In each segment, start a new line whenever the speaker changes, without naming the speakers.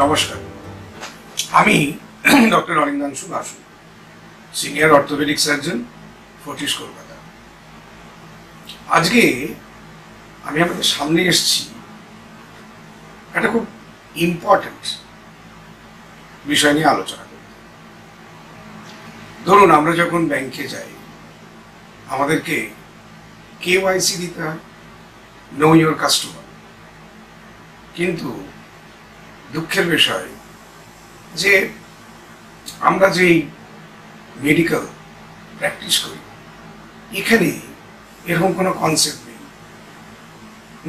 নমস্কার, আমি doctor Arindangshu Basu, senior orthopaedic surgeon, Fortis, Kolkata. আজকে আমি আপনাদের সামনে এসেছি একটা খুব ইম্পর্টেন্ট বিষয় নিয়ে আলোচনা করতে। ধরুন, আমরা যখন ব্যাংকে যাই, আমাদেরকে কেওয়াইসি দিতে হয়, নো ইওর কাস্টমার। কিন্তু দুঃখের বিষয় যে আমরা যেই মেডিকেল প্র্যাকটিস করি, এখানে এরকম কোনো কনসেপ্ট নেই।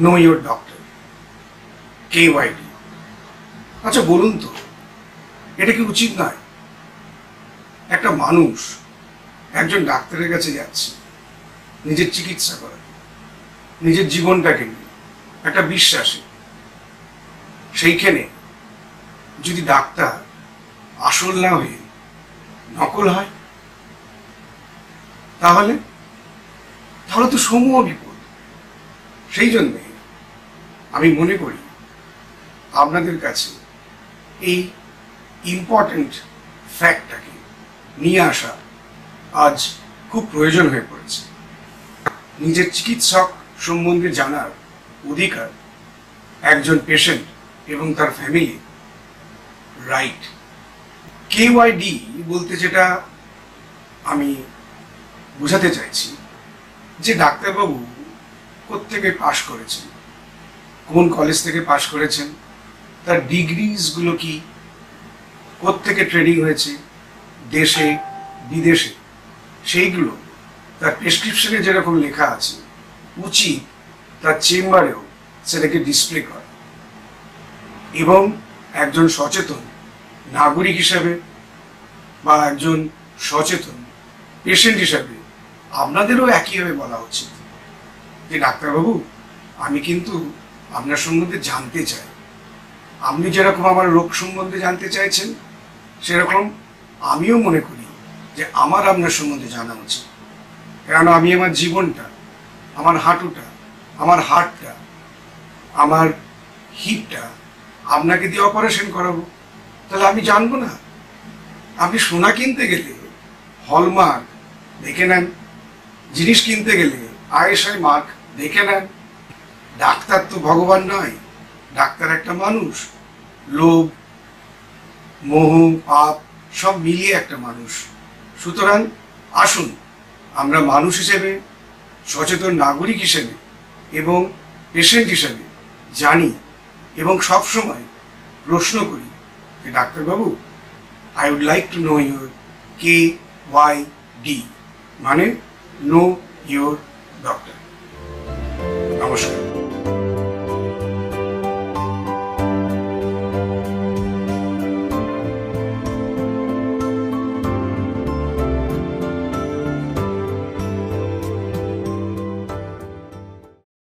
Know your doctor, KYD. আচ্ছা বলুন তো, এটা কি উচিত নয়? একটা মানুষ একজন ডাক্তারের কাছে যাচ্ছে নিজের চিকিৎসা করার, নিজের জীবনটাকে নিয়ে একটা বিশ্বাসে, সেইখানে যদি ডাক্তার আসল না হয়ে নকল হয়, তাহলে তো সমূহ বিপদ। সেই জন্যে আমি মনে করি আপনাদের কাছে এই ইম্পর্টেন্ট ফ্যাক্টটাকে নিয়ে আসা আজ খুব প্রয়োজন হয়ে পড়েছে। নিজের চিকিৎসক সম্বন্ধে জানার অধিকার একজন পেশেন্ট এবং তার ফ্যামিলি রাইট। কেওয়াইডি বলতে যেটা আমি বোঝাতে চাইছি, যে ডাক্তারবাবু কোত্থেকে পাশ করেছেন, কোন কলেজ থেকে পাশ করেছেন, তার ডিগ্রিজগুলো কি, কোত্থেকে ট্রেনিং হয়েছে দেশে বিদেশে, সেইগুলো তার প্রেসক্রিপশনে যেরকম লেখা আছে, উচিত তার চেম্বারেও সেটাকে ডিসপ্লে করা। এবং একজন সচেতন নাগরিক হিসাবে বা একজন সচেতন পেশেন্ট হিসাবে আপনাদেরও একইভাবে বলা উচিত যে ডাক্তারবাবু, আমি কিন্তু আপনার সম্বন্ধে জানতে চাই। আপনি যেরকম আমার রোগ সম্বন্ধে জানতে চাইছেন, সেরকম আমিও মনে করি যে আমার আপনার সম্বন্ধে জানা উচিত। কেন আমি আমার জীবনটা, আমার হাঁটুটা, আমার হার্টটা, আমার হিপটা আপনাকে দিয়ে অপারেশন করাবো, তাহলে আমি জানবো না? আপনি সোনা কিনতে গেলে হলমার্ক দেখে নেন, জিনিস কিনতে গেলে আইএসআই মার্ক দেখে নেন। ডাক্তার তো ভগবান নয়, ডাক্তার একটা মানুষ। লোভ, মোহ, পাপ সব মিলিয়ে একটা মানুষ। সুতরাং আসুন আমরা মানুষ হিসেবে, সচেতন নাগরিক হিসেবে এবং পেশেন্ট হিসেবে জানি এবং সবসময় প্রশ্ন করি যে ডাক্তারবাবু, I would like to know your KYD, মানে নো ইউর ডক্টর। নমস্কার।